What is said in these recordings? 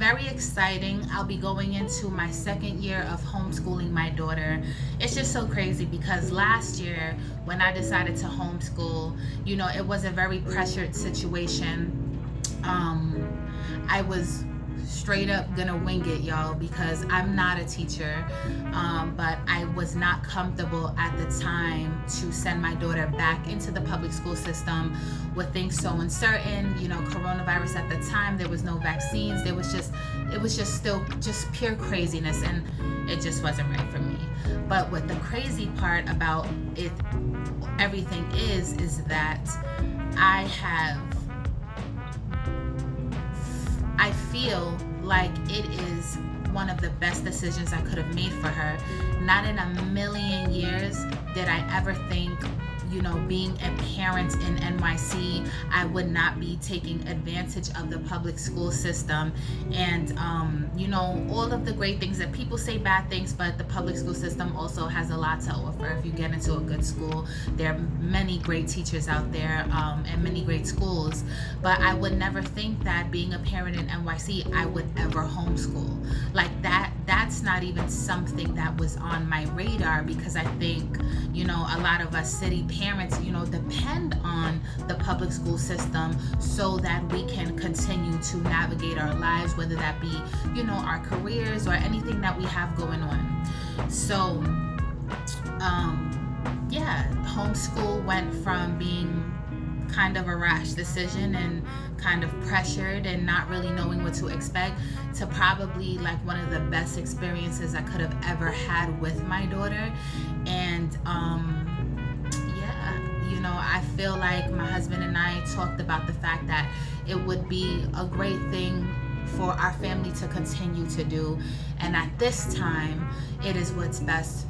very exciting. I'll be going into my second year of homeschooling my daughter. It's just so crazy because last year when I decided to homeschool, it was a very pressured situation. I was straight up gonna wing it, y'all, because I'm not a teacher, but I was not comfortable at the time to send my daughter back into the public school system with things so uncertain. Coronavirus at the time, there was no vaccines. It was just still just pure craziness, and it just wasn't right for me. But what the crazy part about it, everything is that I feel like it is one of the best decisions I could have made for her. Not in a million years did I ever think, being a parent in NYC, I would not be taking advantage of the public school system and, all of the great things that people say bad things, but the public school system also has a lot to offer. If you get into a good school, there are many great teachers out there and many great schools, but I would never think that being a parent in NYC, I would ever homeschool. Like that's not even something that was on my radar, because I think, a lot of us city parents, depend on the public school system so that we can continue to navigate our lives, whether that be, our careers or anything that we have going on. So, homeschool went from being kind of a rash decision and kind of pressured and not really knowing what to expect to probably like one of the best experiences I could have ever had with my daughter. And I feel like my husband and I talked about the fact that it would be a great thing for our family to continue to do, and at this time it is what's best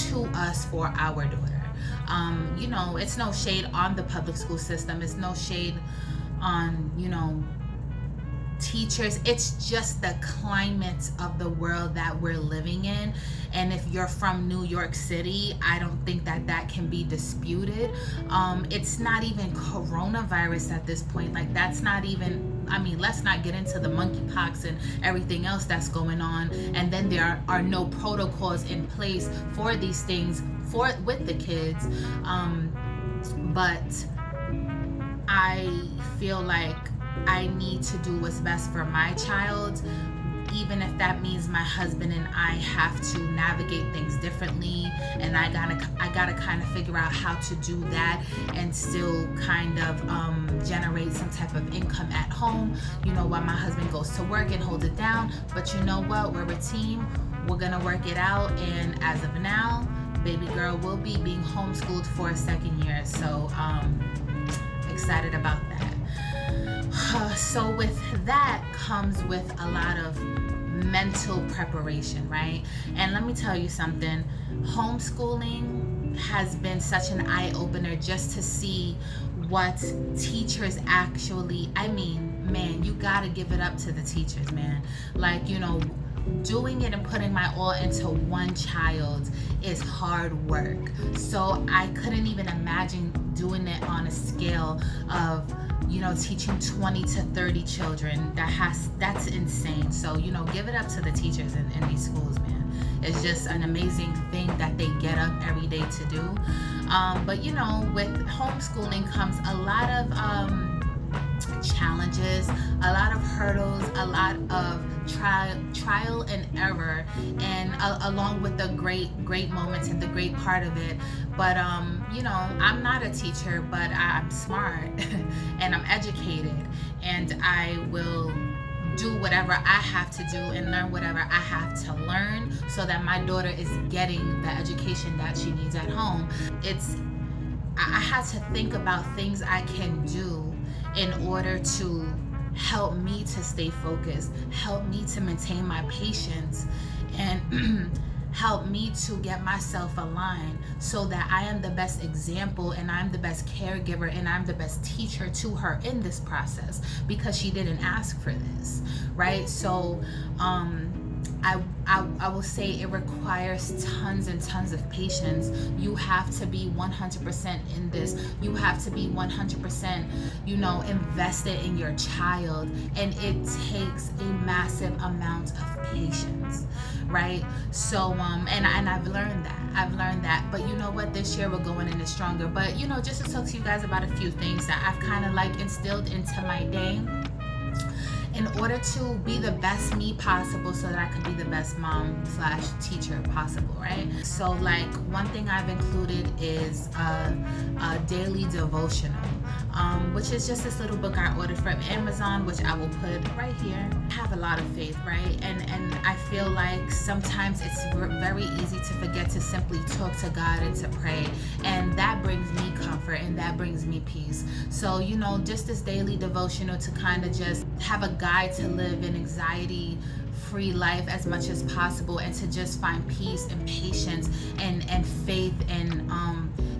to us for our daughter. It's no shade on the public school system, it's no shade on teachers. It's just the climate of the world that we're living in, and if you're from New York City, I don't think that can be disputed. It's not even coronavirus at this point. Like, that's not even, let's not get into the monkeypox and everything else that's going on, and then there are no protocols in place for these things with the kids. But I feel like I need to do what's best for my child, even if that means my husband and I have to navigate things differently, and I gotta kind of figure out how to do that and still kind of generate some type of income at home, while my husband goes to work and hold it down. But you know what? We're a team. We're gonna work it out, and as of now, baby girl will be being homeschooled for a second year. So excited about that. So with that comes with a lot of mental preparation, right? And let me tell you something, homeschooling has been such an eye-opener just to see what teachers actually, man, you gotta give it up to the teachers, man. Like, doing it and putting my all into one child is hard work. So I couldn't even imagine doing it on a scale of teaching 20 to 30 children. That's insane. So give it up to the teachers in these schools, man. It's just an amazing thing that they get up every day to do. But with homeschooling comes a lot of challenges, a lot of hurdles, a lot of trial and error, and along with the great moments and the great part of it. But I'm not a teacher, but I'm smart and I'm educated, and I will do whatever I have to do and learn whatever I have to learn so that my daughter is getting the education that she needs at home. I had to think about things I can do in order to help me to stay focused, help me to maintain my patience, and help me to get myself aligned so that I am the best example and I'm the best caregiver and I'm the best teacher to her in this process, because she didn't ask for this, right? So I will say it requires tons and tons of patience. You have to be 100% in this. You have to be 100%, invested in your child. And it takes a massive amount of patience, right? So and I've learned that, but you know what, this year we're going in it stronger. But you know, just to talk to you guys about a few things that I've kind of like instilled into my day in order to be the best me possible, so that I could be the best mom / teacher possible, right? So like one thing I've included is a daily devotional, which is just this little book I ordered from Amazon, which I will put right here. I have a lot of faith, right? And I feel like sometimes it's very easy to forget to simply talk to God and to pray, and that brings me comfort and that brings me peace. So you know, just this daily devotional to kind of just have a guide to live an anxiety free life as much as possible, and to just find peace and patience and faith, and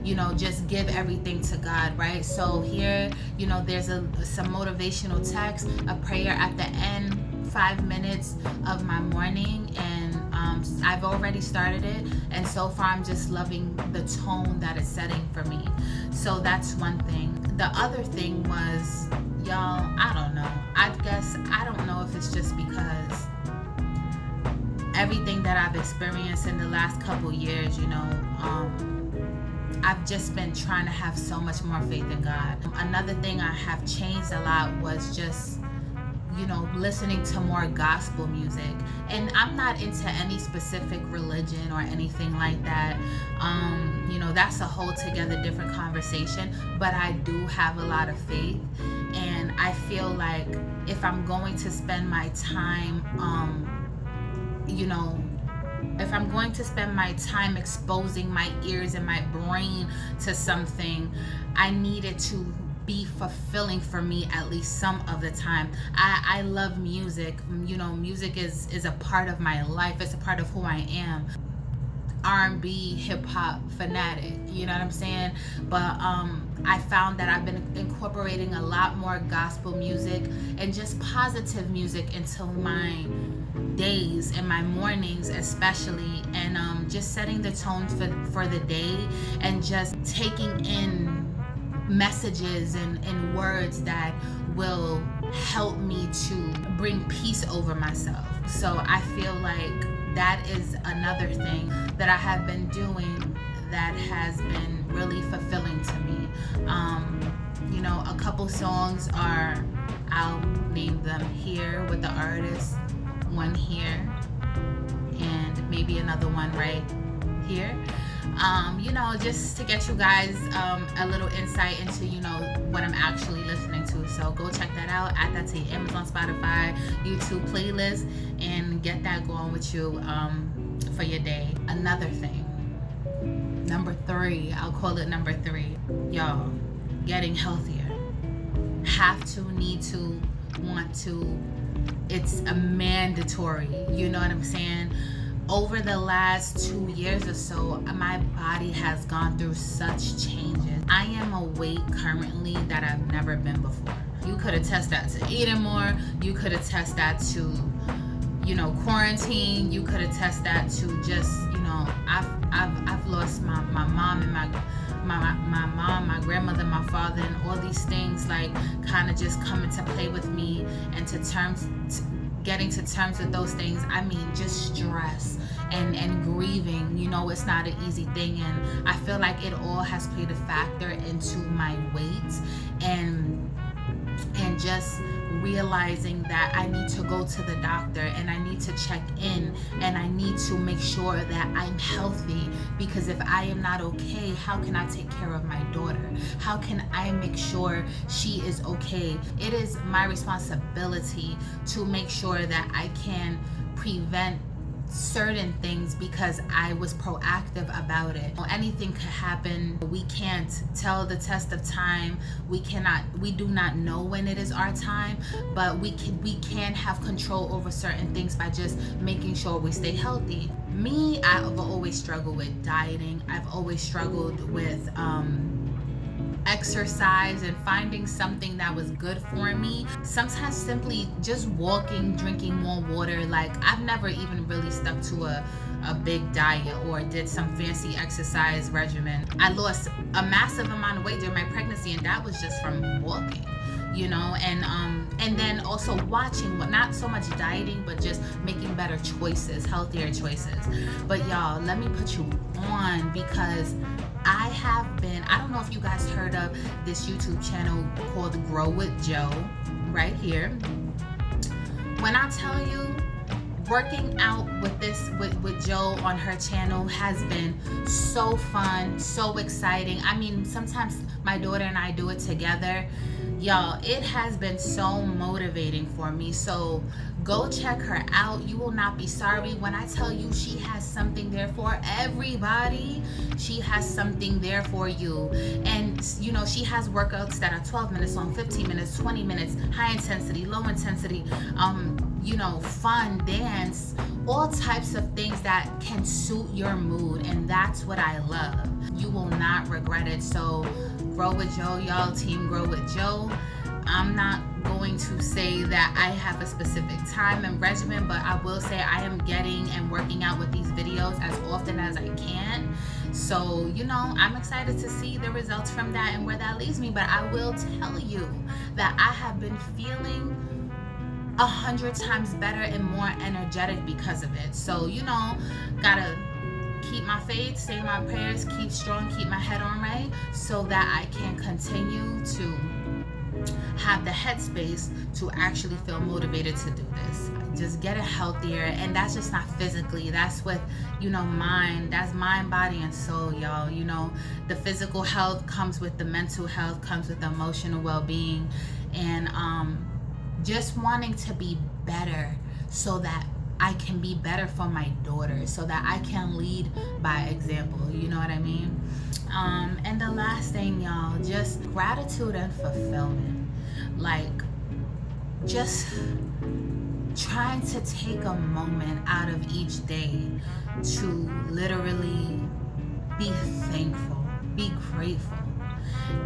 you know, just give everything to God, right? So here, you know, there's some motivational text, a prayer at the end, 5 minutes of my morning, and I've already started it, and so far I'm just loving the tone that it's setting for me. So that's one thing. The other thing was, y'all, I don't know. I don't know if it's just because everything that I've experienced in the last couple years, you know, I've just been trying to have so much more faith in God. Another thing I have changed a lot was just, you know, listening to more gospel music. And I'm not into any specific religion or anything like that. You know, that's a whole together different conversation. But I do have a lot of faith. And I feel like if I'm going to spend my time, you know, if I'm going to spend my time exposing my ears and my brain to something, I need it to be fulfilling for me at least some of the time. I love music. You know, music is a part of my life. It's a part of who I am. R&B, hip-hop fanatic, you know what I'm saying? But I found that I've been incorporating a lot more gospel music and just positive music into my days and my mornings especially, and just setting the tone for the day, and just taking in messages and words that will help me to bring peace over myself. So I feel like that is another thing that I have been doing that has been really fulfilling to me. You know, a couple songs are, I'll name them here with the artist, one here, and maybe another one right here. You know, just to get you guys a little insight into, you know, what I'm actually listening to. So go check that out. Add that to your Amazon, Spotify, YouTube playlist, and get that going with you for your day. Another thing, number 3, I'll call it number 3. Y'all, getting healthier. Have to, need to, want to. It's a mandatory. You know what I'm saying? Over the last 2 years or so, my body has gone through such changes. I am a weight currently that I've never been before. You could attest that to eating more. You could attest that to, you know, quarantine. You could attest that to just, you know, I've lost my mom and my mom, my grandmother, my father, and all these things like kind of just come into play with me, and getting to terms with those things. I mean, just stress and grieving, you know, it's not an easy thing, and I feel like it all has played a factor into my weight, and just realizing that I need to go to the doctor, and I need to check in, and I need to make sure that I'm healthy, because if I am not okay, how can I take care of my daughter? How can I make sure she is okay? It is my responsibility to make sure that I can prevent certain things because I was proactive about it. Anything could happen. We can't tell the test of time. We do not know when it is our time, but we can have control over certain things by just making sure we stay healthy. Me, I've always struggled with dieting. I've always struggled with exercise and finding something that was good for me. Sometimes simply just walking, drinking more water. Like, I've never even really stuck to a big diet or did some fancy exercise regimen. I lost a massive amount of weight during my pregnancy, and that was just from walking, you know. And then also watching, what, not so much dieting, but just making better choices, healthier choices. But y'all, let me put you on, because I have been, I don't know if you guys heard of this YouTube channel called GrowWithJo, right here. When I tell you, working out with Joe on her channel has been so fun, so exciting. I mean, sometimes my daughter and I do it together. Y'all, it has been so motivating for me. So go check her out. You will not be sorry when I tell you she has something there for everybody. She has something there for you. And you know, she has workouts that are 12 minutes long, 15 minutes, 20 minutes, high intensity, low intensity, you know, fun, dance, all types of things that can suit your mood. And that's what I love. You will not regret it. So Grow with Joe, y'all, team Grow with Joe. I'm not going to say that I have a specific time and regimen, but I will say I am getting and working out with these videos as often as I can. So, you know, I'm excited to see the results from that and where that leads me. But I will tell you that I have been feeling 100 times better and more energetic because of it. So, you know, gotta keep my faith, say my prayers, keep strong, keep my head on right, so that I can continue to have the headspace to actually feel motivated to do this. Just get it healthier. And that's just not physically, that's with, you know, mind. That's mind, body, and soul, y'all. You know, the physical health comes with the mental health, comes with the emotional well-being, and just wanting to be better so that I can be better for my daughter, so that I can lead by example. You know what I mean? And the last thing, y'all, just gratitude and fulfillment. Like, just trying to take a moment out of each day to literally be thankful, be grateful,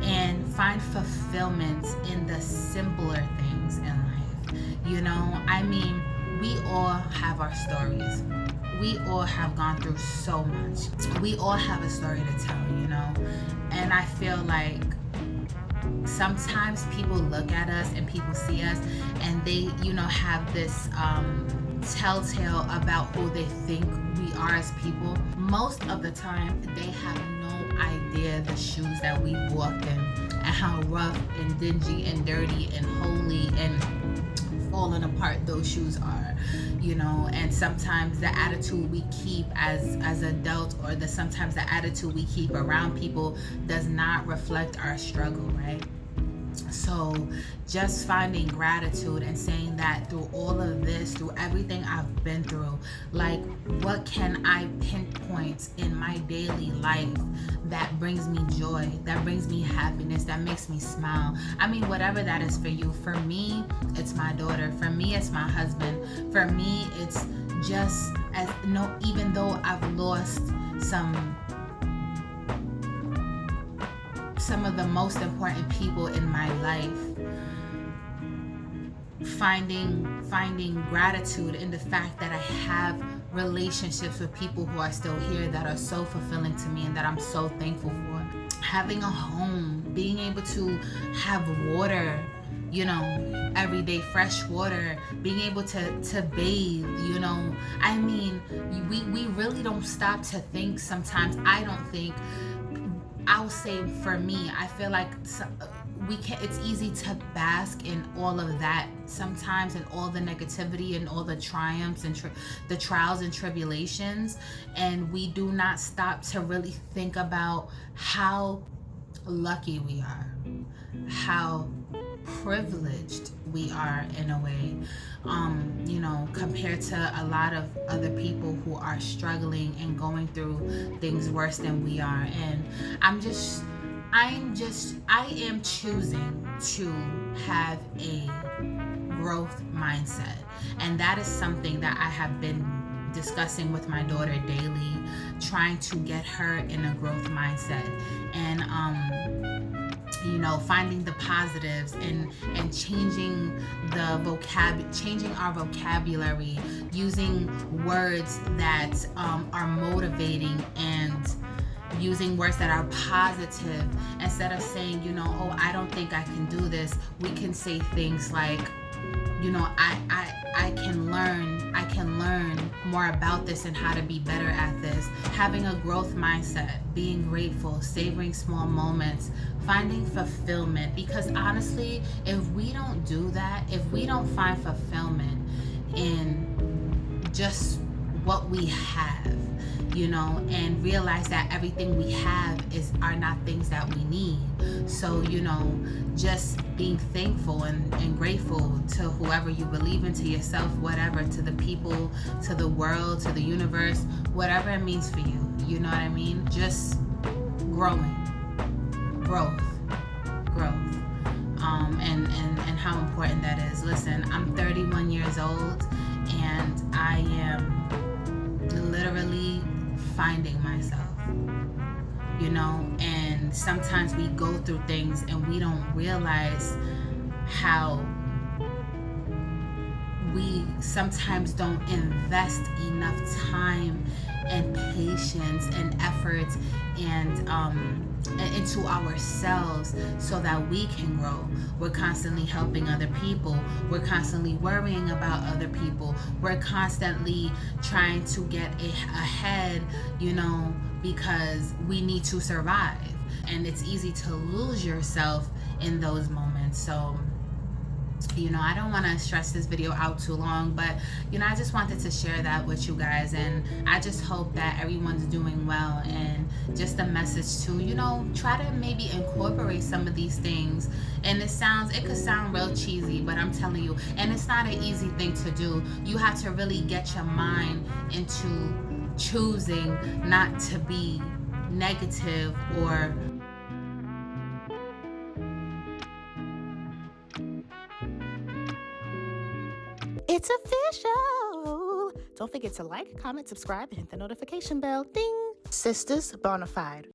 and find fulfillment in the simpler things in life. You know, I mean, we all have our stories. We all have gone through so much. We all have a story to tell, you know? And I feel like sometimes people look at us and people see us and they, you know, have this telltale about who they think we are as people. Most of the time, they have no idea the shoes that we walked in and how rough and dingy and dirty and holy and falling apart those shoes are, you know. And sometimes the attitude we keep as adults, or sometimes the attitude we keep around people, does not reflect our struggle, right? So just finding gratitude and saying that through all of this, through everything I've been through, like, what can I pinpoint in my daily life that brings me joy, that brings me happiness, that makes me smile? I mean, whatever that is for you. For me, it's my daughter. For me, it's my husband. For me, it's just, as no, even though I've lost some of the most important people in my life, finding gratitude in the fact that I have relationships with people who are still here that are so fulfilling to me and that I'm so thankful for. Having a home, being able to have water, you know, every day, fresh water, being able to bathe, you know. I mean, we really don't stop to think sometimes. I don't think. I'll say for me, I feel like it's easy to bask in all of that sometimes, and all the negativity and all the triumphs and the trials and tribulations, and we do not stop to really think about how lucky we are, how privileged we are in a way, you know, compared to a lot of other people who are struggling and going through things worse than we are. And I am choosing to have a growth mindset, and that is something that I have been discussing with my daughter daily, trying to get her in a growth mindset. And finding the positives and changing our vocabulary, using words that are motivating, and using words that are positive. Instead of saying, oh, I don't think I can do this, we can say things like, I can learn more about this and how to be better at this. Having a growth mindset, being grateful, savoring small moments, finding fulfillment. Because honestly, if we don't do that, if we don't find fulfillment in just what we have, and realize that everything we have are not things that we need. So, just being thankful and grateful to whoever you believe in, to yourself, whatever, to the people, to the world, to the universe, whatever it means for you. You know what I mean? Just growing, growth. And how important that is. Listen, I'm 31 years old, and I am literally finding myself, and sometimes we go through things and we don't realize how we sometimes don't invest enough time and patience and effort and into ourselves so that we can grow. We're constantly helping other people. We're constantly worrying about other people. We're constantly trying to get ahead, because we need to survive. And it's easy to lose yourself in those moments. So, I don't want to stress this video out too long, but, I just wanted to share that with you guys. And I just hope that everyone's doing well. And just a message to, try to maybe incorporate some of these things. And it could sound real cheesy, but I'm telling you, and it's not an easy thing to do. You have to really get your mind into choosing not to be negative or It's official. Don't forget to like, comment, subscribe, and hit the notification bell. Ding. Sisters Bonafide.